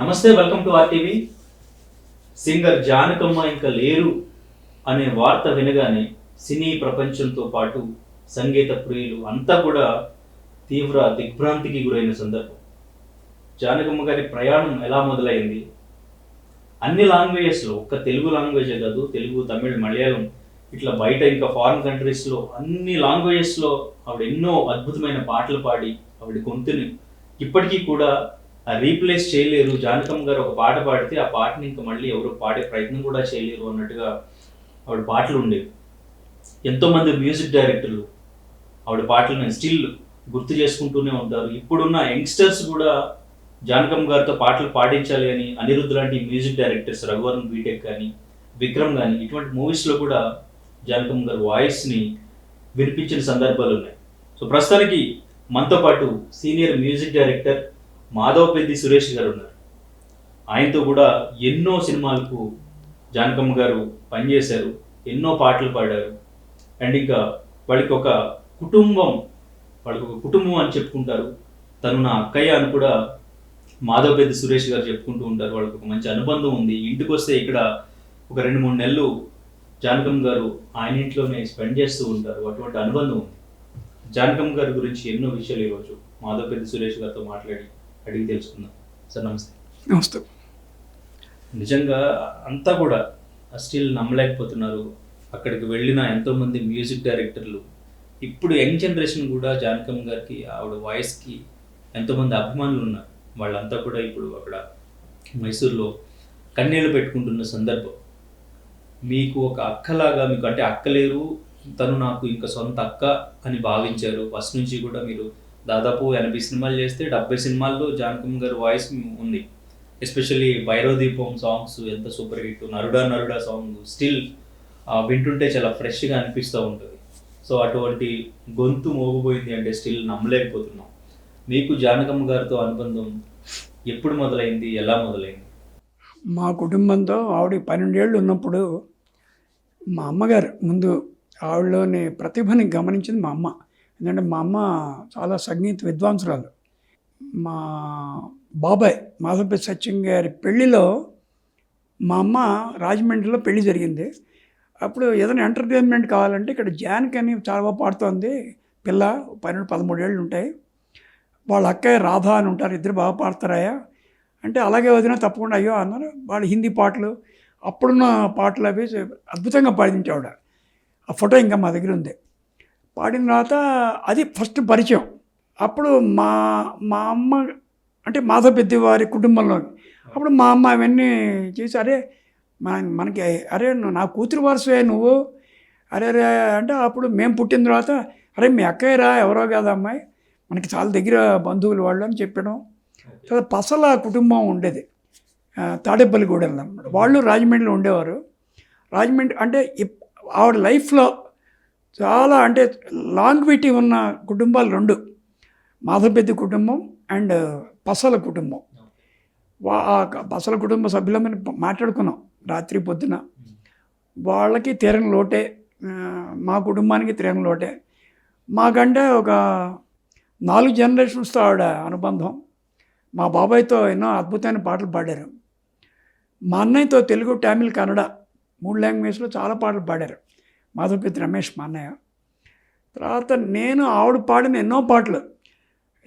నమస్తే, welcome to RTV. Singer Janakamma ఇంకా లేరు అనే వార్త వినగానే సినీ ప్రపంచంతో పాటు సంగీత ప్రియులు అంతా కూడా తీవ్ర దిగ్భ్రాంతికి గురైన సందర్భం. జానకమ్మ గారి ప్రయాణం ఎలా మొదలైంది? అన్ని లాంగ్వేజెస్లో, ఒక్క తెలుగు లాంగ్వేజే కాదు, తెలుగు, తమిళ్, మలయాళం, ఇట్లా బయట ఇంకా ఫారిన్ కంట్రీస్లో అన్ని లాంగ్వేజెస్లో ఆవిడ ఎన్నో అద్భుతమైన పాటలు పాడి ఆవిడ గొంతుని ఇప్పటికీ కూడా రీప్లేస్ చేయలేరు. జానకమ్మ గారు ఒక పాట పాడితే ఆ పాటని ఇంకా మళ్ళీ ఎవరు పాడే ప్రయత్నం కూడా చేయలేరు అన్నట్టుగా ఆవిడ పాటలు ఉండేవి. ఎంతోమంది మ్యూజిక్ డైరెక్టర్లు ఆవిడ పాటలను స్టిల్ గుర్తు చేసుకుంటూనే ఉంటారు. ఇప్పుడున్న యంగ్స్టర్స్ కూడా జానకమ్మ గారితో పాటలు పాడించాలి అని అనిరుద్ధ్ లాంటి మ్యూజిక్ డైరెక్టర్స్, రఘువరన్ బీటెక్ కానీ, విక్రమ్ కానీ, ఇటువంటి మూవీస్లో కూడా జానకమ్మ గారి వాయిస్ని వినిపించిన సందర్భాలు ఉన్నాయి. సో ప్రస్తుతానికి మనతో పాటు senior music director Madhavapeddi Suresh గారు ఉన్నారు. ఆయనతో కూడా ఎన్నో సినిమాలకు జానకమ్మ గారు పనిచేశారు, ఎన్నో పాటలు పాడారు. అండ్ ఇంకా వాళ్ళకి ఒక కుటుంబం అని చెప్పుకుంటారు. తను నా అక్కయ్య అని కూడా మాధవపెద్ది సురేష్ గారు చెప్పుకుంటూ ఉంటారు. వాళ్ళకి ఒక మంచి అనుబంధం ఉంది. ఇంటికి వస్తే ఇక్కడ ఒక 2-3 నెలలు జానకమ్మ గారు ఆయన ఇంట్లోనే స్పెండ్ చేస్తూ ఉంటారు. అటువంటి అనుబంధం ఉంది. జానకమ్మ గారి గురించి ఎన్నో విషయాలు ఈరోజు మాధవపెద్ది సురేష్ గారితో మాట్లాడి అడిగి తెలుసుకుందాం. సార్ నమస్తే. నమస్తే. నిజంగా అంతా కూడా స్టిల్ నమ్మలేకపోతున్నారు. అక్కడికి వెళ్ళిన ఎంతోమంది మ్యూజిక్ డైరెక్టర్లు, ఇప్పుడు యంగ్ జనరేషన్ కూడా జానకమ్మ గారికి, ఆవిడ వాయిస్కి ఎంతోమంది అభిమానులు ఉన్నారు. వాళ్ళంతా కూడా ఇప్పుడు అక్కడ మైసూర్లో కన్నీళ్ళు పెట్టుకుంటున్న సందర్భం. మీకు ఒక అక్కలాగా, మీకు అంటే అక్కలేరు, తను నాకు ఇంకా సొంత అక్క అని భావించారు. ఫస్ట్ నుంచి కూడా మీరు దాదాపు 80 సినిమాలు చేస్తే 70 సినిమాల్లో జానకమ్మ గారి వాయిస్ ఉంది. ఎస్పెషల్లీ భైరవ దీపం సాంగ్స్ ఎంత సూపర్ హిట్. నరుడా నరుడా సాంగ్ స్టిల్ వింటుంటే చాలా ఫ్రెష్గా అనిపిస్తూ ఉంటుంది. సో అటువంటి గొంతు మోగిపోయింది అంటే స్టిల్ నమ్మలేకపోతున్నాం. మీకు జానకమ్మ గారితో అనుబంధం ఎప్పుడు మొదలైంది, ఎలా మొదలైంది? మా కుటుంబంతో ఆవిడ 12 ఏళ్ళు ఉన్నప్పుడు మా అమ్మగారు ముందు ఆవిడలోని ప్రతిభని గమనించింది మా అమ్మ. ఎందుకంటే మా అమ్మ చాలా సంగీత విద్వాంసురాలు. మా బాబాయ్ మాధవపెద్ది సత్యం గారి పెళ్ళిలో మా అమ్మ రాజమండ్రిలో పెళ్లి జరిగింది. అప్పుడు ఏదైనా ఎంటర్టైన్మెంట్ కావాలంటే ఇక్కడ జానకి అని చాలా బాగా పాడుతోంది పిల్ల, 12-13 ఏళ్ళు ఉంటాయి, వాళ్ళ అక్కయ్య రాధా అని ఉంటారు, ఇద్దరు బాగా పాడతారాయా అంటే అలాగే వదిన తప్పకుండా అయ్యో అన్నారు. వాళ్ళు హిందీ పాటలు, అప్పుడున్న పాటలు అవి అద్భుతంగా పాడింది ఆవిడ. ఆ ఫోటో ఇంకా మా దగ్గర ఉంది. పాడిన తర్వాత అది ఫస్ట్ పరిచయం. అప్పుడు మా మా అమ్మ అంటే మాధవపెద్ది వారి కుటుంబంలో అప్పుడు మా అమ్మ అవన్నీ చేసి అరే మనకి అరే నా కూతురు వారసువే నువ్వు, అరే అంటే అప్పుడు మేము పుట్టిన తర్వాత అరే మీ అక్కయ్యరా ఎవరో కాదా అమ్మాయి, మనకి చాలా దగ్గర బంధువులు వాళ్ళు అని చెప్పడం. తర్వాత పసల కుటుంబం ఉండేది తాడేపల్లిగూడెంలో అన్నమాట. వాళ్ళు రాజమండ్రిలో ఉండేవారు. రాజమండ్రి అంటే ఆవిడ లైఫ్లో చాలా అంటే లాంగ్విటీ ఉన్న కుటుంబాలు 2, మాధవపెద్ది కుటుంబం అండ్ పసల కుటుంబం. పసల కుటుంబ సభ్యులమని మాట్లాడుకున్నాం రాత్రి పొద్దున. వాళ్ళకి తీరని లోటే, మా కుటుంబానికి తీరని లోటే. మాకంటే ఒక 4 జనరేషన్స్తో ఆవిడ అనుబంధం. మా బాబాయ్తో ఎన్నో అద్భుతమైన పాటలు పాడారు. మా అన్నయ్యతో తెలుగు, తమిళ్, కన్నడ 3 లాంగ్వేజ్లో చాలా పాటలు పాడారు మాధవపెద్ది రమేష్ మా అన్నయ్య. తర్వాత నేను ఆవిడ పాడిన ఎన్నో పాటలు,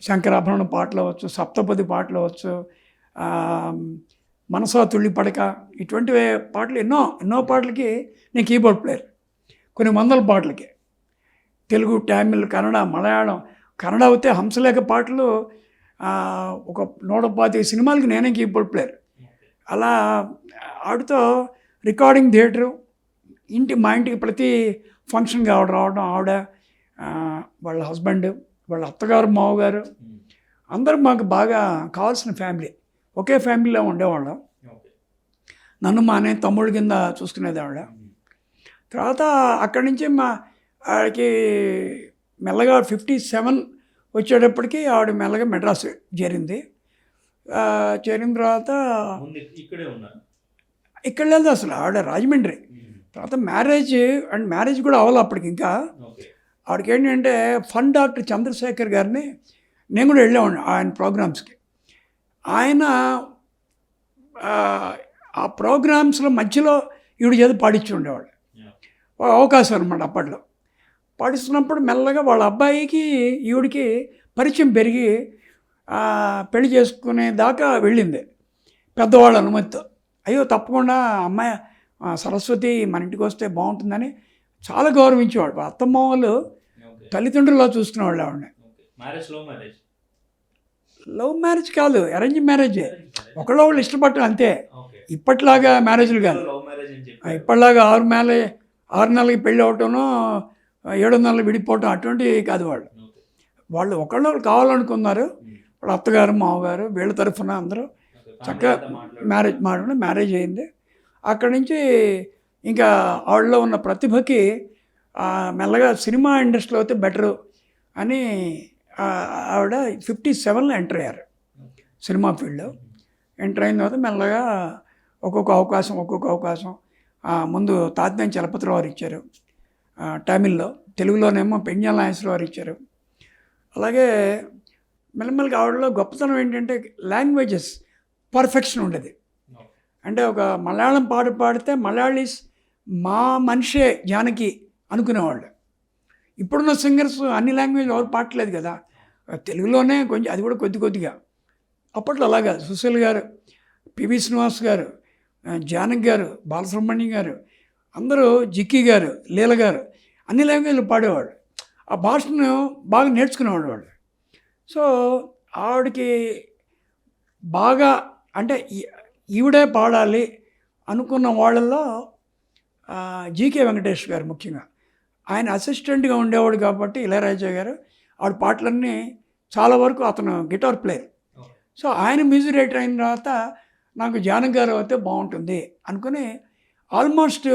శంకరాభరణం పాటలు అవ్వచ్చు, సప్తపది పాటలు అవ్వచ్చు, మనసా తుళ్ళి పడక, ఇటువంటి పాటలు ఎన్నో పాటలకి నేను కీబోర్డ్ ప్లేయర్. కొన్ని వందల పాటలకి తెలుగు, తమిళ్, కన్నడ, మలయాళం. కన్నడ అయితే హంసలేఖ పాటలు ఒక 125 సినిమాలకి నేనే కీబోర్డ్ ప్లేయర్. అలా ఆవిడతో రికార్డింగ్ థియేటరు, మా ఇంటికి ప్రతి ఫంక్షన్కి ఆవిడ రావడం, ఆవిడ వాళ్ళ హస్బెండ్, వాళ్ళ అత్తగారు, మామగారు అందరూ మాకు బాగా కావాల్సిన ఫ్యామిలీ. ఒకే ఫ్యామిలీలో ఉండేవాళ్ళం. నన్ను మా అన్నయ్య తమ్ముళ్ళ కింద చూసుకునేది ఆవిడ. తర్వాత అక్కడి నుంచి ఆవిడకి మెల్లగా 57 వచ్చేటప్పటికి ఆవిడ మెల్లగా మెడ్రాస్ చేరింది. చేరిన తర్వాత ఇక్కడ లేదు అసలు, ఆవిడ రాజమండ్రి. తర్వాత మ్యారేజ్ కూడా అవ్వాలి అప్పటికి. ఇంకా ఆవిడకి ఏంటంటే ఫన్ డాక్టర్ చంద్రశేఖర్ గారిని నేను కూడా వెళ్ళేవాడిని ఆయన ప్రోగ్రామ్స్కి. ఆయన ఆ ప్రోగ్రామ్స్లో మధ్యలో ఈవిడ చేత పాడించి ఉండేవాళ్ళు. అవకాశం అనమాట అప్పట్లో. పాడిస్తున్నప్పుడు మెల్లగా వాళ్ళ అబ్బాయికి ఈవిడికి పరిచయం పెరిగి పెళ్లి చేసుకునే దాకా వెళ్ళింది పెద్దవాళ్ళ అనుమతితో. అయ్యో తప్పకుండా అమ్మాయి సరస్వతి మన ఇంటికి వస్తే బాగుంటుందని చాలా గౌరవించేవాడు. అత్తమ్మ వాళ్ళు తల్లిదండ్రుల్లో చూసుకునేవాళ్ళు ఆవిడని. లవ్ మ్యారేజ్ కాదు, అరేంజ్ మ్యారేజే. ఒకళ్ళు వాళ్ళు ఇష్టపడటం అంతే. ఇప్పట్లాగా మ్యారేజ్లు కాదు. ఇప్పటిలాగా 6 నెలలకి పెళ్ళి అవటంలో 7 నెలలు విడిపోవటం అటువంటివి కాదు. వాళ్ళు ఒకళ్ళు కావాలనుకున్నారు. వాళ్ళ అత్తగారు మామగారు వీళ్ళ తరఫున అందరూ చక్కగా మ్యారేజ్ అయింది. అక్కడి నుంచి ఇంకా ఆవిడలో ఉన్న ప్రతిభకి మెల్లగా సినిమా ఇండస్ట్రీలో అయితే బెటరు అని ఆవిడ 57లో ఎంటర్ అయ్యారు సినిమా ఫీల్డ్లో. ఎంటర్ అయిన తర్వాత మెల్లగా ఒక్కొక్క అవకాశం ముందు తాతినేని చలపతిరావు వారు ఇచ్చారు తమిళ్లో, తెలుగులోనేమో పెంజాల నాగేశ్వరరావు వారు ఇచ్చారు. అలాగే మెల్లమెల్లగా ఆవిడలో గొప్పతనం ఏంటంటే లాంగ్వేజెస్ పర్ఫెక్షన్ ఉండేది. అంటే ఒక మలయాళం పాట పాడితే మలయాళీస్ మా మనిషే జానకి అనుకునేవాళ్ళు. ఇప్పుడున్న సింగర్స్ అన్ని లాంగ్వేజ్ ఎవరు పాడలేదు కదా, తెలుగులోనే కొంచెం, అది కూడా కొద్దిగా. అప్పట్లో అలాగా సుశీల్ గారు, పివి శ్రీనివాస్ గారు, జానకి గారు, బాలసుబ్రహ్మణ్యం గారు, అందరూ జిక్కీ గారు, లీల గారు అన్ని లాంగ్వేజ్లు పాడేవాడు. ఆ భాషను బాగా నేర్చుకునేవాడు వాళ్ళు. సో ఆవిడకి బాగా అంటే ఈవిడే పాడాలి అనుకున్న వాళ్ళల్లో జీకే వెంకటేష్ గారు ముఖ్యంగా. ఆయన అసిస్టెంట్గా ఉండేవాడు కాబట్టి ఇళయరాజా గారు ఆవిడ పాటలన్నీ చాలా వరకు అతను గిటార్ ప్లేయర్. సో ఆయన మ్యూజిక్ డైరెక్టర్ అయిన తర్వాత నాకు జానకి గారు అయితే బాగుంటుంది అనుకుని ఆల్మోస్ట్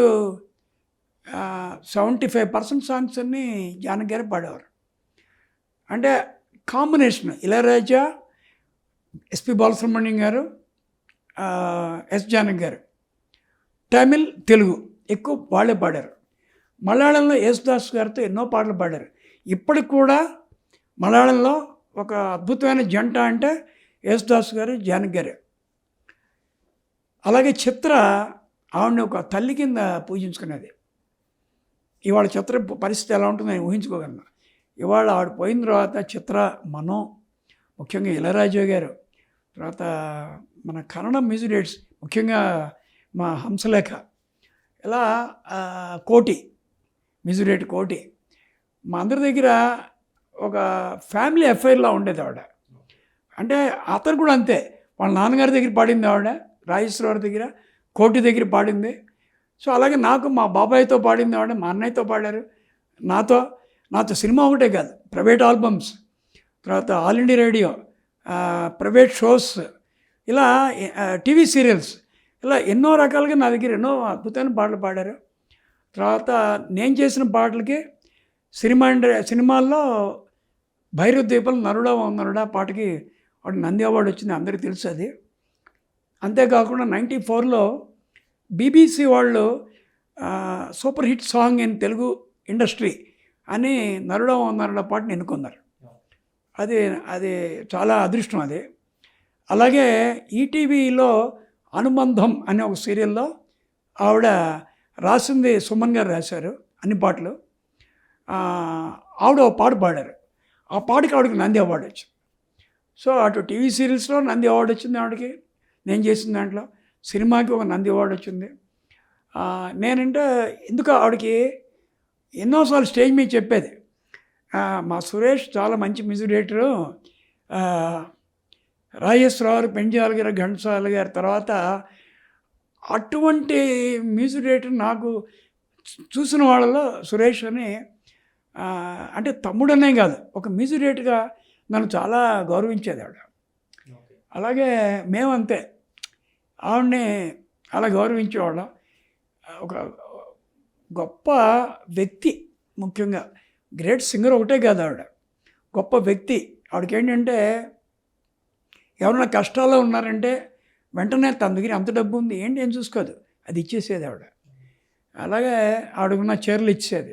75% సాంగ్స్ అన్నీ జానకి గారు పాడేవారు. అంటే కాంబినేషన్ ఇళయరాజా, ఎస్పి బాలసుబ్రహ్మణ్యం గారు, ఎస్ జానకి గారు. తమిళ్, తెలుగు ఎక్కువ వాళ్ళే పాడారు. మలయాళంలో యేసుదాస్ గారితో ఎన్నో పాటలు పాడారు. ఇప్పటికి కూడా మలయాళంలో ఒక అద్భుతమైన జంట అంటే యేసుదాస్ గారు, జానకి గారు. అలాగే చిత్ర ఆవిడని ఒక తల్లి కింద పూజించుకునేది. ఇవాళ చిత్ర పరిస్థితి ఎలా ఉంటుందో నేను ఊహించుకోగలను. ఇవాళ ఆవిడ పోయిన తర్వాత చిత్ర, మనం, ముఖ్యంగా ఇళయరాజా గారు, తర్వాత మన కన్నడ మ్యూజిక్ డైరెక్టర్స్ ముఖ్యంగా మా హంసలేఖ, ఇలా కోటి మ్యూజిక్ డైరెక్టర్ కోటి, మా అందరి దగ్గర ఒక ఫ్యామిలీ అఫైర్లా ఉండేది ఆవిడ. అంటే అతను కూడా అంతే, వాళ్ళ నాన్నగారి దగ్గర పాడింది ఆవిడ, రాజేశ్వరరావు దగ్గర, కోటి దగ్గర పాడింది. సో అలాగే నాకు మా బాబాయ్తో పాడింది ఆవిడ, మా అన్నయ్యతో పాడారు, నాతో సినిమా ఒకటే కాదు, ప్రైవేట్ ఆల్బమ్స్, తర్వాత all India radio, private shows, ఇలా టీవీ సీరియల్స్, ఇలా ఎన్నో రకాలుగా నా దగ్గర ఎన్నో అద్భుతమైన పాటలు పాడారు. తర్వాత నేను చేసిన పాటలకి సినిమాల్లో భైరవ దీపాలు నరుడా పాటకి వాడు నంది అవార్డు వచ్చింది, అందరికీ తెలుసు అది. అంతేకాకుండా 94లో బీబీసీ వాళ్ళు super hit song in Telugu industry అని నరుడా పాటని ఎన్నుకున్నారు. అది చాలా అదృష్టం అది. అలాగే ఈటీవీలో అనుబంధం అనే ఒక సీరియల్లో ఆవిడ రాసింది, సుమన్ గారు రాశారు అన్ని పాటలు. ఆవిడ ఒక పాట పాడారు, ఆ పాటకి ఆవిడకి నంది అవార్డు వచ్చింది. సో అటు టీవీ సీరియల్స్లో నంది అవార్డు వచ్చింది ఆవిడకి, నేను చేసిన దాంట్లో సినిమాకి ఒక నంది అవార్డు వచ్చింది. నేనంటే ఎందుకు ఆవిడకి ఎన్నోసార్లు స్టేజ్ మీద చెప్పేది, మా సురేష్ చాలా మంచి మ్యూజిక్ డైరెక్టరు, రాజేశ్వరరావు, పెంజాల గారు, ఘంటసాల గారి తర్వాత అటువంటి మ్యూజిక్ డైరెక్టర్ నాకు చూసిన వాళ్ళలో సురేష్ అని, అంటే తమ్ముడనే కాదు, ఒక మ్యూజిక్ డైరెక్టర్గా నన్ను చాలా గౌరవించేది ఆవిడ. అలాగే మేమంతే ఆవిడని అలా గౌరవించేవాళ్ళం. ఒక గొప్ప వ్యక్తి, ముఖ్యంగా గ్రేట్ సింగర్ ఒకటే కాదు ఆవిడ, గొప్ప వ్యక్తి. ఆవిడకి ఏంటంటే ఎవరైనా కష్టాల్లో ఉన్నారంటే వెంటనే తన దగ్గర అంత డబ్బు ఉంది ఏంటి ఏం చూసుకోదు, అది ఇచ్చేసేది ఆవిడ. అలాగే ఆవిడకున్న చీరలు ఇచ్చేది,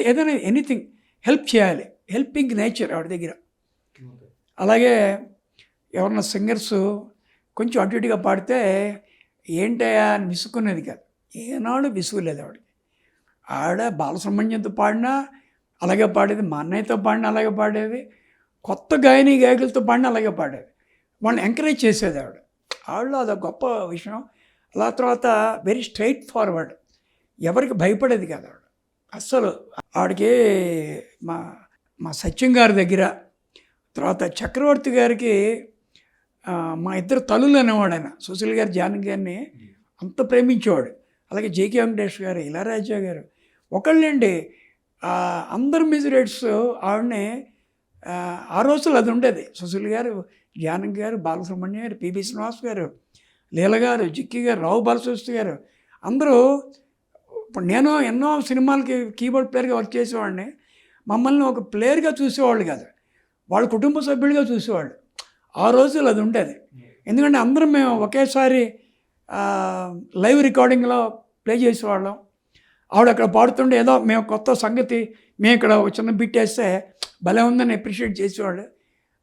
ఏదైనా ఎనీథింగ్ హెల్ప్ చేయాలి, హెల్పింగ్ నేచర్ ఆవిడ దగ్గర. అలాగే ఎవరన్నా సింగర్స్ కొంచెం అటు ఇటుగా పాడితే ఏంటయ్యా అని విసుక్కునేది కాదు. ఏనాడు విసుగులేదు ఆవిడకి. ఆవిడ బాలసుబ్రహ్మణ్యంతో పాడినా అలాగే పాడేది, మా అన్నయ్యతో పాడినా అలాగే పాడేది, కొత్త గాయని గాయకులతో పాడినా అలాగే పాడేది. వాళ్ళని ఎంకరేజ్ చేసేది ఆవిడ. ఆవిడలో అదొక గొప్ప విషయం. అలా తర్వాత వెరీ స్ట్రైట్ ఫార్వర్డ్, ఎవరికి భయపడేది కాదు ఆవిడ అస్సలు. ఆవిడకి మా మా సత్యం గారి దగ్గర, తర్వాత చక్రవర్తి గారికి మా ఇద్దరు తల్లులు అనేవాడు ఆయన. సుశీల్ గారు జానకి గారిని అంత ప్రేమించేవాడు. అలాగే జేకే వెంకటేష్ గారు, ఇళయరాజా గారు ఒకళ్ళండి. అందరు మ్యూజిక్ ఆవిడని ఆ రోజులు అది ఉండేది. సుశీల్ గారు, జానకి గారు, బాలసుబ్రహ్మణ్యం గారు, పిబి శ్రీనివాస్ గారు, లీల గారు, జిక్కి గారు, రావు బాలశాస్త్రి గారు అందరూ. ఇప్పుడు నేను ఎన్నో సినిమాలకి కీబోర్డ్ ప్లేయర్గా వర్క్ చేసేవాడిని. మమ్మల్ని ఒక ప్లేయర్గా చూసేవాళ్ళు కాదు, వాళ్ళ కుటుంబ సభ్యులుగా చూసేవాళ్ళు. ఆ రోజులు అది ఉండేది. ఎందుకంటే అందరం మేము ఒకేసారి లైవ్ రికార్డింగ్లో ప్లే చేసేవాళ్ళం. ఆవిడ అక్కడ పాడుతుండే ఏదో మేము కొత్త సంగతి మేము ఇక్కడ ఒక చిన్న బిట్ వేస్తే భలే ఉందని అప్రిషియేట్ చేసేవాళ్ళు.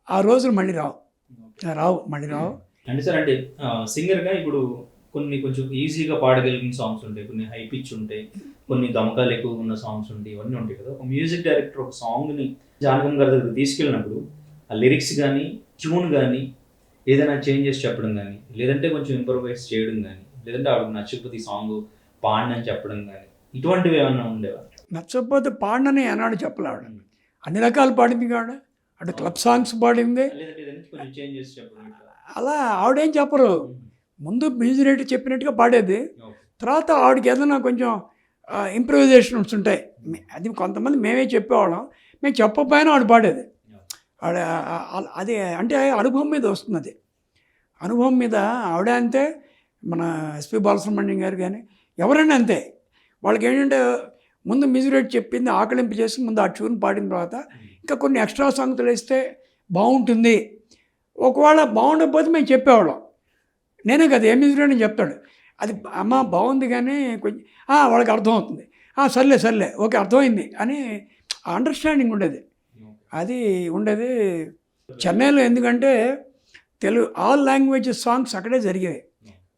ఆ రోజులు మళ్ళీ రావు. అంటే సార్, అంటే సింగర్గా ఇప్పుడు కొంచెం ఈజీగా పాడగలిగిన సాంగ్స్ ఉంటాయి, కొన్ని హై పిచ్ ఉంటాయి, కొన్ని గమకాలు ఎక్కువ ఉన్న సాంగ్స్ ఉంటాయి, ఇవన్నీ ఉంటాయి కదా. ఒక మ్యూజిక్ డైరెక్టర్ ఒక సాంగ్ని జానకమ్మ గారి దగ్గర తీసుకెళ్ళినప్పుడు ఆ లిరిక్స్ కానీ ట్యూన్ కానీ ఏదైనా చేంజెస్ చెప్పడం కానీ, లేదంటే కొంచెం ఇంప్రూవైజ్ చేయడం కానీ, లేదంటే ఆవిడకి నచ్చకపోతే ఈ సాంగ్ పాడని చెప్పడం కానీ, ఇటువంటివి ఏమన్నా ఉండేవా? నచ్చకపోతే పాడనని ఏనాడు చెప్పలేడు. అన్ని రకాలు పాడింది కాడ, అటు క్లబ్ సాంగ్స్ పాడింది. కొంచెం చేంజెస్ చెప్పడం అలా ఆవిడేం చెప్పరు. ముందు మ్యూజిక్ డైరెక్టర్ చెప్పినట్టుగా పాడేది. తర్వాత ఆవిడకి ఏదైనా కొంచెం ఇంప్రూవైజేషన్స్ ఉంటాయి. అది కొంతమంది మేమే చెప్పేవాళ్ళం, మేము చెప్పకపోయినా ఆవిడ పాడేది. ఆవిడ అది అంటే అనుభవం మీద వస్తున్నది. అనుభవం మీద ఆవిడ అంతే, మన ఎస్పి బాలసుబ్రహ్మణ్యం గారు కానీ ఎవరైనా అంతే. వాళ్ళకి ఏంటంటే ముందు మ్యూజిక్ డైరెక్టర్ చెప్పింది ఆకలింపు చేసి ముందు ఆ ట్యూన్ పాడిన తర్వాత ఇంకా కొన్ని ఎక్స్ట్రా సాంగ్స్ వేస్తే బాగుంటుంది. ఒకవేళ బాగుండకపోతే మేము చెప్పేవాళ్ళం. నేనే కదా ఏ మ్యూజిక్ డైరెక్టర్ చెప్తాడు, అది అమ్మ బాగుంది కానీ కొంచెం వాళ్ళకి అర్థమవుతుంది, సర్లే ఓకే అర్థమైంది అని అండర్స్టాండింగ్ ఉండేది. అది ఉండేది చెన్నైలో. ఎందుకంటే తెలుగు ఆల్ లాంగ్వేజెస్ సాంగ్స్ అక్కడే జరిగేవి.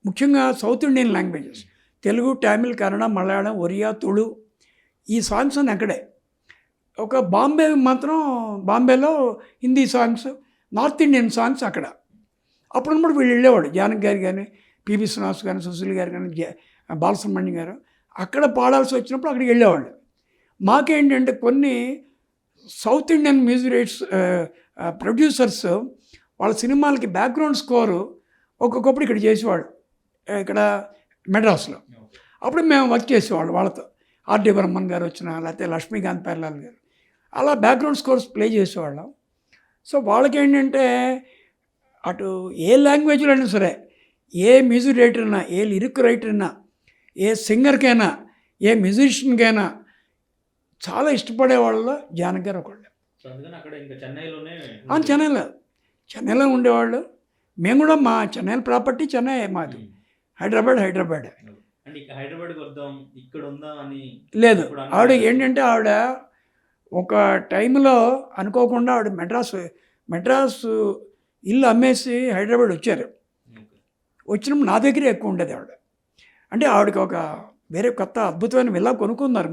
ముఖ్యంగా south Indian languages Telugu, Tamil, Kannada, Malayalam, Oriya, Tulu ఈ సాంగ్స్ అన్నీ అక్కడే. ఒక బాంబే మాత్రం బాంబేలో Hindi songs, north Indian songs అక్కడ. అప్పుడున్నప్పుడు వీళ్ళు వెళ్ళేవాడు, జానకి గారు కానీ, పిబి శ్రీనివాస్ కానీ, సుశీల్ గారు కానీ, బాలసుబ్రహ్మణ్యం గారు అక్కడ పాడాల్సి వచ్చినప్పుడు అక్కడికి వెళ్ళేవాళ్ళు. మాకేంటంటే కొన్ని south Indian music rights producers వాళ్ళ సినిమాలకి బ్యాక్గ్రౌండ్ స్కోరు ఒక్కొక్కప్పుడు ఇక్కడ చేసేవాళ్ళు, ఇక్కడ మెడ్రాస్లో. అప్పుడు మేము వర్క్ చేసేవాళ్ళు వాళ్ళతో. ఆర్డి బర్మన్ గారు వచ్చిన, లేకపోతే లక్ష్మీకాంత్ పేర్లాల్ గారు, అలా బ్యాక్గ్రౌండ్ స్కోర్స్ ప్లే చేసేవాళ్ళం. సో వాళ్ళకి ఏంటంటే అటు ఏ లాంగ్వేజ్లో అయినా సరే, ఏ మ్యూజిక్ రైటర్ అయినా, ఏ లిరిక్ రైటర్ అయినా, ఏ సింగర్కైనా, ఏ మ్యూజిషియన్కైనా చాలా ఇష్టపడే వాళ్ళలో జానకి గారు ఒకళ్ళు. చెన్నైలో ఉండేవాళ్ళు. మేము కూడా మా చెన్నైలో ప్రాపర్టీ చెన్నై మాది, హైదరాబాద్. లేదు, ఆవిడ ఏంటంటే ఆవిడ ఒక టైంలో అనుకోకుండా ఆవిడ మెడ్రాసు ఇల్లు అమ్మేసి హైదరాబాద్ వచ్చారు. వచ్చినప్పుడు నా దగ్గరే ఎక్కువ ఉండేది ఆవిడ. అంటే ఆవిడకి ఒక వేరే కొత్త అద్భుతమైన విల్లా కొనుక్కున్నారు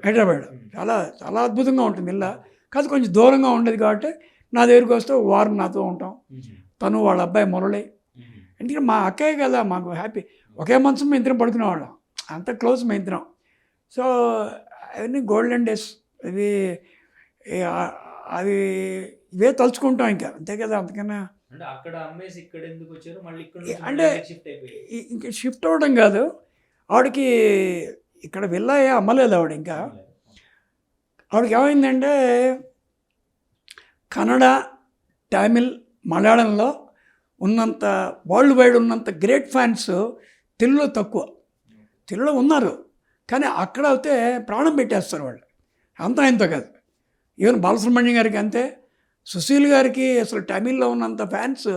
హైదరాబాద్. చాలా చాలా అద్భుతంగా ఉంటుంది విల్లా. కాదు కొంచెం దూరంగా ఉండేది కాబట్టి నా దగ్గరికి వస్తే వారం నాతో ఉంటాం. తను వాళ్ళ అబ్బాయి మురళి, ఎందుకంటే మా అక్కయ్య కదా, మాకు హ్యాపీ. ఒకే మంచం మేము ఇద్దరం పడుకునేవాళ్ళం, అంత క్లోజ్ మేము ఇద్దరం. సో అవన్నీ గోల్డెన్ డేస్. అవి ఇవే తలుచుకుంటాం ఇంకా, అంతే కదా. అంతకన్నా అంటే ఇంకా షిఫ్ట్ అవ్వడం కాదు, ఆవిడకి ఇక్కడ విల్లా అమ్మలేదు ఆవిడ. ఇంకా ఆవిడకి ఏమైందంటే కన్నడ, తమిళ్, మలయాళంలో ఉన్నంత వరల్డ్ వైడ్ ఉన్నంత గ్రేట్ ఫ్యాన్స్ తెలుగులో తక్కువ. తెలుగులో ఉన్నారు కానీ అక్కడ అయితే ప్రాణం పెట్టేస్తారు వాళ్ళు, అంతా ఇంత కాదు. ఈవెన్ బాలసుబ్రహ్మణ్యం గారికి అంతే, సుశీల్ గారికి అసలు తమిళ్లో ఉన్నంత ఫ్యాన్స్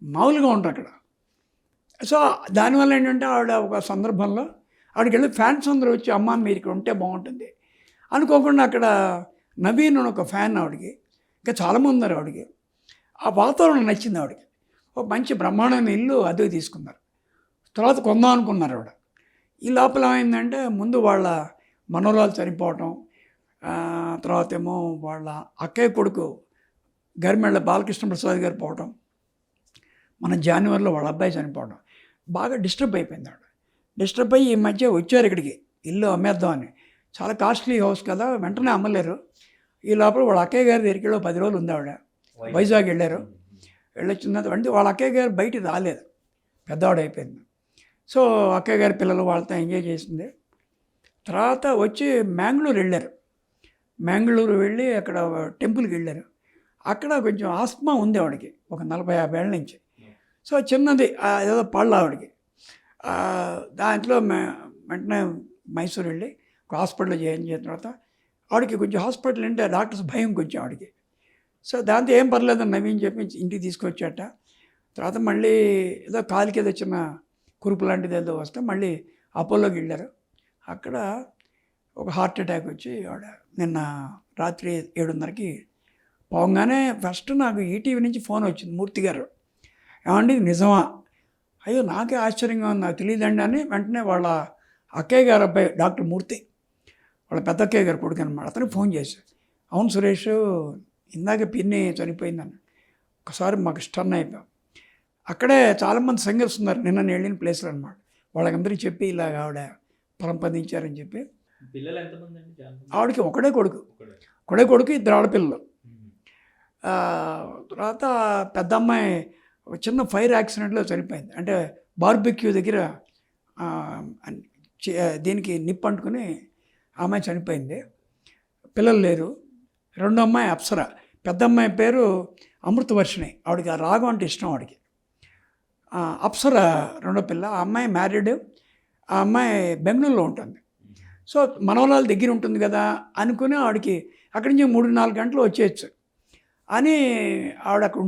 మామూలుగా ఉంటారు అక్కడ. సో దానివల్ల ఏంటంటే ఆవిడ ఒక సందర్భంలో ఆవిడకి వెళ్ళి ఫ్యాన్స్ అందరూ వచ్చి అమ్మ మీరు ఇక్కడ ఉంటే బాగుంటుంది అనుకోకుండా, అక్కడ నవీన్ అని ఒక ఫ్యాన్ ఆవిడకి, ఇంకా చాలామంది ఉన్నారు ఆవిడకి. ఆ వాతావరణం నచ్చింది ఆవిడకి. ఒక మంచి బ్రహ్మాండమైన ఇల్లు అద్దెకు తీసుకున్నారు. తర్వాత కొందాం అనుకున్నారు ఆవిడ. ఈ లోపల ఏమైందంటే ముందు వాళ్ళ మనవరాలు చనిపోవటం, తర్వాత ఏమో వాళ్ళ అక్కయ్య కొడుకు గరిమెళ్ళ బాలకృష్ణ ప్రసాద్ గారు పోవటం, మన జనవరిలో వాళ్ళ అబ్బాయి చనిపోవడం, బాగా డిస్టర్బ్ అయిపోయింది ఆవిడ. డిస్టర్బ్ అయ్యి ఈ మధ్య వచ్చారు ఇక్కడికి ఇల్లు అమ్మేద్దామని. చాలా కాస్ట్లీ హౌస్ కదా, వెంటనే అమ్మలేరు. ఈ లోపల వాళ్ళ అక్కయ్య గారి దగ్గరికి 10 రోజులు ఉంది ఆవిడ. వైజాగ్ వెళ్ళారు. వెళ్ళొచ్చిన అంటే వాళ్ళ అక్కయ్య గారు బయటికి రాలేదు, పెద్దవాడు అయిపోయింది. సో అక్కయ్య గారి పిల్లలు వాళ్ళతో ఎంజాయ్ చేసింది. తర్వాత వచ్చి మ్యాంగ్లూరు వెళ్ళారు. మ్యాంగ్లూరు వెళ్ళి అక్కడ టెంపుల్కి వెళ్ళారు. అక్కడ కొంచెం ఆస్మా ఉంది ఆవిడకి, ఒక 40-50 ఏళ్ళ నుంచి. సో చిన్నది ఏదో పళ్ళు ఆవిడకి. దాంట్లో వెంటనే మైసూరు వెళ్ళి ఒక హాస్పిటల్లో జాయిన్ చేసిన తర్వాత ఆవిడకి కొంచెం హాస్పిటల్ అంటే డాక్టర్స్ భయం కొంచెం ఆవిడకి. సో దాంతో ఏం పర్లేదని నవీన్ చెప్పి ఇంటికి తీసుకొచ్చాట. తర్వాత మళ్ళీ ఏదో కాలికి ఏదో చిన్న కురుపు లాంటిది ఏదో వస్తే మళ్ళీ అపోలోకి వెళ్ళారు. అక్కడ ఒక హార్ట్ అటాక్ వచ్చి ఆవిడ నిన్న రాత్రి 7:30కి పోగానే ఫస్ట్ నాకు ఈటీవీ నుంచి ఫోన్ వచ్చింది, మూర్తి గారు ఏమండి ఇది నిజమా? అయ్యో నాకే ఆశ్చర్యంగా ఉంది, నాకు తెలియదండి అని వెంటనే వాళ్ళ అక్కయ్య గారు అబ్బాయి డాక్టర్ మూర్తి, వాళ్ళ పెద్ద అక్కయ్య గారు కొడుకు అనమాట, అతనికి ఫోన్ చేశారు. అవును సురేష్, ఇందాక పిన్ని చనిపోయిందని. ఒకసారి మాకు స్టన్ అయిపోయాం. అక్కడే చాలామంది సింగర్స్ ఉన్నారు నిన్న నేను వెళ్ళిన ప్లేస్లో అనమాట. వాళ్ళకందరికీ చెప్పి ఇలాగ ఆవిడ పరంపదించారని చెప్పి. పిల్లలు ఎంతమంది అండి? ఆవిడకి ఒకడే కొడుకు, 2 ఆడపిల్లలు. తర్వాత పెద్ద అమ్మాయి ఒక చిన్న ఫైర్ యాక్సిడెంట్లో చనిపోయింది. అంటే బార్బిక్యూ దగ్గర దీనికి నిప్పు అంటుకుని ఆ అమ్మాయి చనిపోయింది. పిల్లలు లేరు. రెండో అమ్మాయి అప్సర, పెద్ద అమ్మాయి పేరు అమృతవర్షిణి, ఆవిడకి ఆ రాగం అంటే ఇష్టం ఆవిడకి. అప్సర రెండో పిల్ల, ఆ అమ్మాయి మ్యారీడ్, ఆ అమ్మాయి బెంగళూరులో ఉంటుంది. సో మనవరాలు దగ్గర ఉంటుంది కదా అనుకుని ఆవిడకి అక్కడి నుంచి 3-4 గంటలు వచ్చేయచ్చు అని ఆవిడ అక్కడ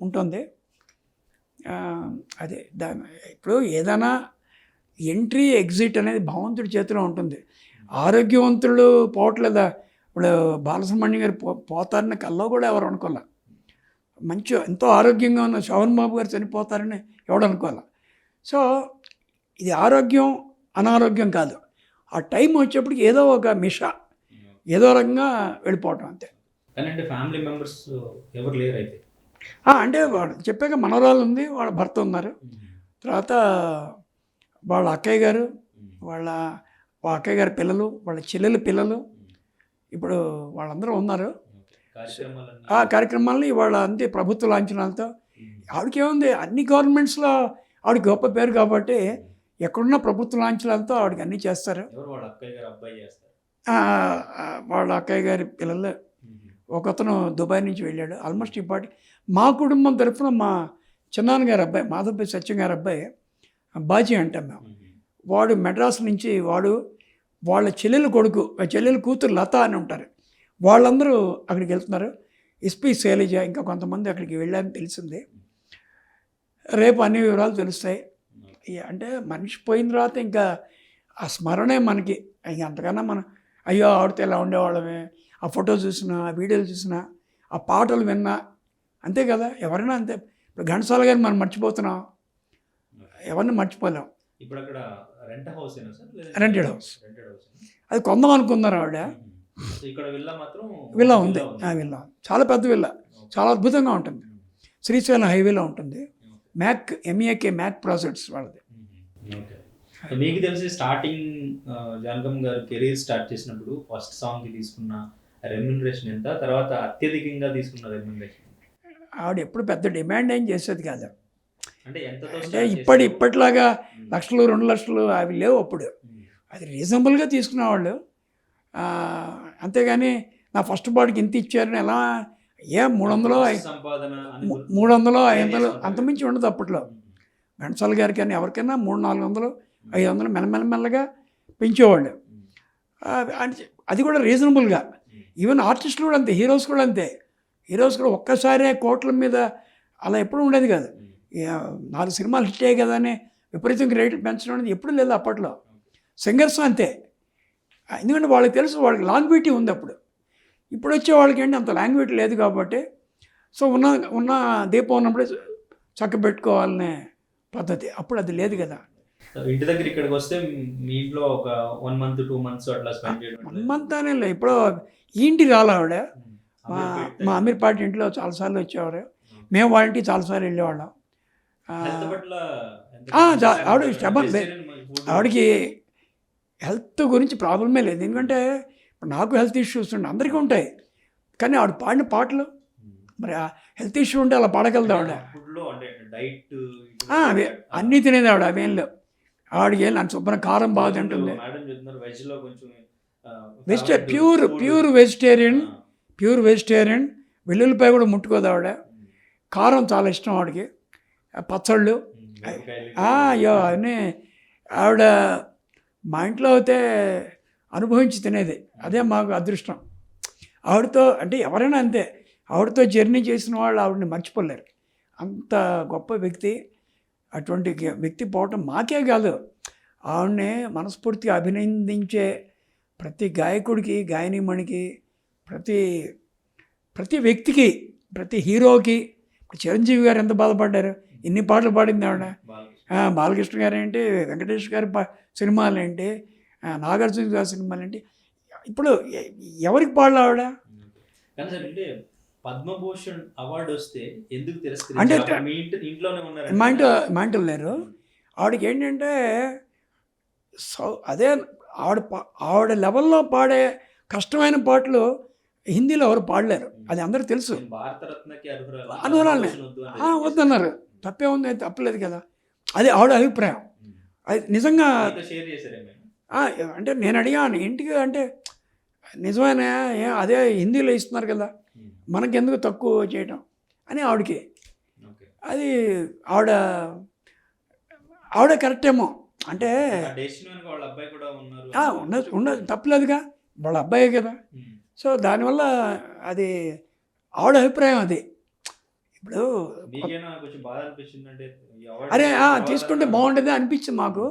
ఉంటుంది. అదే ఇప్పుడు ఏదైనా ఎంట్రీ ఎగ్జిట్ అనేది భగవంతుడి చేతిలో ఉంటుంది. ఆరోగ్యవంతులు పోవట్లేదా? ఇప్పుడు బాలసుబ్రహ్మణ్యం గారు పోతారని కల్లో కూడా ఎవరు అనుకోలే. మంచి ఎంతో ఆరోగ్యంగా ఉన్న శోభన్ బాబు గారు చనిపోతారని ఎవడు అనుకోలే. సో ఇది ఆరోగ్యం అనారోగ్యం కాదు, ఆ టైం వచ్చేప్పటికి ఏదో ఒక ఏదో రకంగా వెళ్ళిపోవటం అంతే. కానీ ఫ్యామిలీ మెంబర్స్ ఎవరు లేరు అయితే? అంటే వాడు చెప్పాక మనవరాలు ఉంది, వాళ్ళ భర్త ఉన్నారు, తర్వాత వాళ్ళ అక్కయ్య గారు, వాళ్ళ అక్కయ్య గారి పిల్లలు, వాళ్ళ చెల్లెల పిల్లలు, ఇప్పుడు వాళ్ళందరూ ఉన్నారు. ఆ కార్యక్రమాలని వాళ్ళ అంతే ప్రభుత్వ లాంఛనాలతో. ఆవిడకి ఏముంది, అన్ని గవర్నమెంట్స్లో ఆవిడకి గొప్ప పేరు కాబట్టి ఎక్కడున్న ప్రభుత్వ లాంఛనాలతో ఆవిడకి అన్నీ చేస్తారు. వాళ్ళ అక్కయ్య గారి పిల్లలు, ఒకతను దుబాయ్ నుంచి వెళ్ళాడు. ఆల్మోస్ట్ ఇప్పటి మా కుటుంబం తరఫున మా చిన్నాన్నగారి అబ్బాయి మాధవపల్లి సత్యం గారి అబ్బాయి బాజీ అంటాం మేము. వాడు మెడ్రాస్ నుంచి, వాళ్ళ చెల్లెల కూతురు లత అని ఉంటారు, వాళ్ళందరూ అక్కడికి వెళ్తున్నారు. ఎస్పీ శైలజ ఇంకా కొంతమంది అక్కడికి వెళ్ళారని తెలిసింది. రేపు అన్ని వివరాలు తెలుస్తాయి. అంటే మనిషి పోయిన తర్వాత ఇంకా ఆ స్మరణే మనకి. అంతకన్నా మనం అయ్యో ఆడితే ఇలా ఉండేవాళ్ళమే, ఆ ఫోటో చూసినా, ఆ వీడియోలు చూసినా, ఆ పాటలు విన్నా, అంతే కదా. ఎవరైనా అంతే. ఇప్పుడు ఘంటసాల గారిని మనం మర్చిపోతున్నాం, ఎవరిని మర్చిపోలేం. ఇప్పుడు అక్కడ రెంటెడ్ హౌస్ అది కొందాం అనుకున్నారు ఆవిడ. విల్లా ఉంది, విల్లా చాలా పెద్ద విల్లా, చాలా అద్భుతంగా ఉంటుంది. శ్రీశైలం హైవేలో ఉంటుంది. MEAK మ్యాక్ ప్రాజెక్ట్స్ వాళ్ళది. మీకు తెలిసి స్టార్టింగ్ జానకమ్మ గారు కెరీర్ స్టార్ట్ చేసినప్పుడు ఫస్ట్ సాంగ్కి తీసుకున్న రెమ్యునరేషన్ ఎంత, తర్వాత అత్యధికంగా తీసుకున్న రెమ్యునరేషన్? ఆవిడ ఎప్పుడు పెద్ద డిమాండ్ ఏం చేసేది కాదు. అంటే ఇప్పటిలాగా 1,00,000, 2,00,000 అవి లేవు అప్పుడు. అది రీజనబుల్గా తీసుకునేవాళ్ళు. అంతేగాని నా ఫస్ట్ పాటకి ఇంత ఇచ్చారని ఎలా 300, 500 అంతమించి ఉండదు అప్పట్లో. ఘంటసాల గారికి కానీ ఎవరికైనా 300, 400, 500 మెల్లమెల్లగా పెంచేవాళ్ళు. అది కూడా రీజనబుల్గా. ఈవెన్ ఆర్టిస్టులు కూడా అంతే, హీరోస్ కూడా అంతే. హీరోస్ కూడా ఒక్కసారే కోట్ల మీద అలా ఎప్పుడు ఉండేది కాదు. 4 సినిమాలు హిట్ అయ్యాయి కదా అని విపరీతంగా రేట్లు పెంచడం అనేది ఎప్పుడు లేదు అప్పట్లో. సింగర్స్ అంతే. ఎందుకంటే వాళ్ళకి తెలుసు, వాళ్ళకి లాంగ్విటీ ఉంది అప్పుడు. ఇప్పుడు వచ్చే వాళ్ళకి ఏంటి అంత లాంగ్విటీ లేదు కాబట్టి. సో ఉన్న దీపం ఉన్నప్పుడే చక్కబెట్టుకోవాలనే పద్ధతి. అప్పుడు అది లేదు కదా. ఇంటి దగ్గర ఇక్కడికి వస్తే మీ ఇంట్లో ఒక 1 month 2 months అట్లా స్పెండ్ చేయడం అట్లా? మనమంతానే లేదు. ఎప్పుడో ఈ ఇంటికి రాలే ఆవిడ. మా అమీర్పేట మా అమీర్పాటి ఇంట్లో చాలాసార్లు వచ్చేవారు. మేము వాళ్ళ ఇంటికి చాలాసార్లు వెళ్ళేవాళ్ళం. హెల్త్ పట్ల ఎంత ఆవిడ కాన్షియస్ శ్రమ అంటే లేదు. vegetarian food ఆవిడకి హెల్త్ గురించి ప్రాబ్లమే లేదు. ఎందుకంటే ఇప్పుడు నాకు హెల్త్ ఇష్యూస్ ఉండే, అందరికీ ఉంటాయి. కానీ ఆవిడ పాడిన పాటలు మరి ఆ హెల్త్ ఇష్యూ ఉంటే అలా పాడగలదు ఆవిడ. ఫుడ్లో అంటే డైట్ అవి అన్నీ తినేది ఆవిడ. అవేం లేవు ఆవిడకి. ఏం అంత శుభ్రం కారం బాగా తింటుంది. మేడం చెప్తున్నారు వెజ్ లో కొంచెం ప్యూర్ వెజిటేరియన్. వెల్లుల్లిపాయ కూడా ముట్టుకోదు ఆవిడ. కారం చాలా ఇష్టం ఆవిడకి. పచ్చళ్ళు అయ్యో అవన్నీ ఆవిడ మా ఇంట్లో అయితే అనుభవించి తినేది. అదే మాకు అదృష్టం. ఆవిడతో అంటే ఎవరైనా అంతే, ఆవిడతో జర్నీ చేసిన వాళ్ళు ఆవిడని మర్చిపోలేరు. అంత గొప్ప వ్యక్తి. అటువంటి వ్యక్తి పోవటం మాకే కాదు, ఆవిడని మనస్ఫూర్తిగా అభినందించే ప్రతి గాయకుడికి, గాయనీమణికి, ప్రతి వ్యక్తికి, ప్రతి హీరోకి. ఇప్పుడు చిరంజీవి గారు ఎంత బాధపడ్డారు, ఇన్ని పాటలు పాడింది ఆవిడ. బాలకృష్ణ గారు ఏంటి, వెంకటేష్ గారి సినిమాలు ఏంటి, నాగార్జున గారి సినిమాలు ఏంటి. ఇప్పుడు ఎవరికి పాడలే ఆవిడ. కానీ సార్ అంటే పద్మభూషణ్ అవార్డు వస్తే ఎందుకు అంటే తిరస్కరించారు? మీ ఇంట్లోనే ఉన్నారు. మా ఇంట్లో లేరు. ఆవిడకి ఏంటంటే అదే ఆవిడ లెవెల్లో పాడే కష్టమైన పాటలు హిందీలో ఎవరు పాడలేరు. అది అందరికీ తెలుసు. భారతరత్నకి అనురాలనే వద్దన్నారు. తప్పే ఉంది, తప్పలేదు కదా. అది ఆవిడ అభిప్రాయం. అది నిజంగా షేర్ చేశారు. అంటే నేను అడిగాను ఇంటికి, అంటే నిజమేనా, అదే హిందీలో ఇస్తున్నారు కదా, మనకెందుకు తక్కువ చేయటం అని ఆవిడకి. అది ఆవిడ కరెక్టేమో. అంటే ఉండదు, తప్పలేదుగా, వాళ్ళ అబ్బాయే కదా. సో దానివల్ల అది ఆవిడ అభిప్రాయం. అది ఇప్పుడు అరే తీసుకుంటే బాగుంటుంది అనిపించింది మాకు.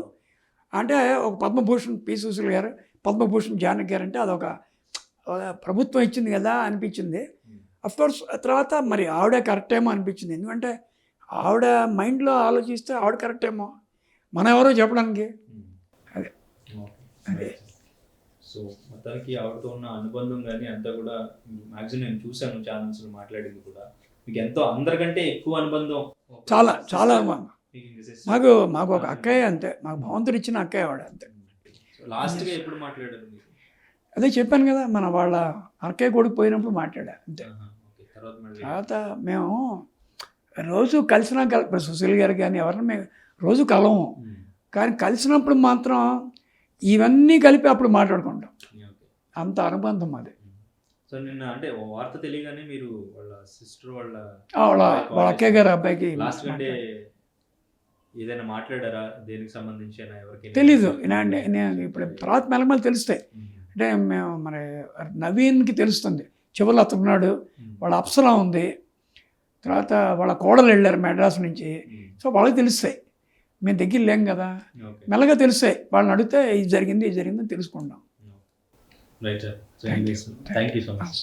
అంటే ఒక పద్మభూషణ్ పి. సుశీల్ గారు, పద్మభూషణ్ జానకి గారు అంటే అదొక ప్రభుత్వం ఇచ్చింది కదా అనిపించింది. అఫ్కోర్స్ తర్వాత మరి ఆవిడే కరెక్టేమో అనిపించింది. ఎందుకంటే ఆవిడ మైండ్లో ఆలోచిస్తే ఆవిడ కరెక్టేమో, మనం ఎవరో చెప్పడానికి. అదే అదే. సో మొత్తానికి ఆవిడతో ఉన్న అనుబంధం కానీ అంతా కూడా మ్యాక్సిమం నేను చూశాను ఛానల్స్లో మాట్లాడింది కూడా. మీకు ఎంతో అందరికంటే ఎక్కువ అనుబంధం, చాలా అనుబంధం. మాకు ఒక అక్కయ్య అంతే, మాకు భగవంతుడు ఇచ్చిన అక్కయ్య ఆవిడ అంతే. లాస్ట్గా ఎప్పుడు మాట్లాడారు? అదే చెప్పాను కదా, మన వాళ్ళ అక్కయ్య కొడుకు పోయినప్పుడు మాట్లాడా అంతే. తర్వాత మేము రోజు కలిసినా ఇప్పుడు సుశీల్ గారు కానీ ఎవరైనా మేము రోజు కలవము, కానీ కలిసినప్పుడు మాత్రం ఇవన్నీ కలిపి అప్పుడు మాట్లాడుకుంటాం. అంత అనుబంధం అది. సో నిన్న అంటే వార్త తెలియగానే మీరు వాళ్ళ సిస్టర్ వాళ్ళ అక్కయ్య గారు అబ్బాయికి లాస్ట్ అంటే ఏదైనా మాట్లాడారా దేనికి సంబంధించి? ఎవరికి తెలీదు. నేను ఇప్పుడు తర్వాత మెల్లమెల్ల తెలుస్తాయి. అంటే మేము మరి నవీన్కి తెలుస్తుంది, చివరిలో అతనున్నాడు, వాళ్ళ అప్సరా ఉంది, తర్వాత వాళ్ళ కోడలు వెళ్ళారు మెడ్రాస్ నుంచి. సో వాళ్ళకి తెలుస్తాయి, మేము దగ్గర లేం కదా, మెల్లగా తెలుస్తాయి. వాళ్ళని అడిగితే ఇది జరిగింది అని తెలుసుకుంటాం. Right sir, thank you so much.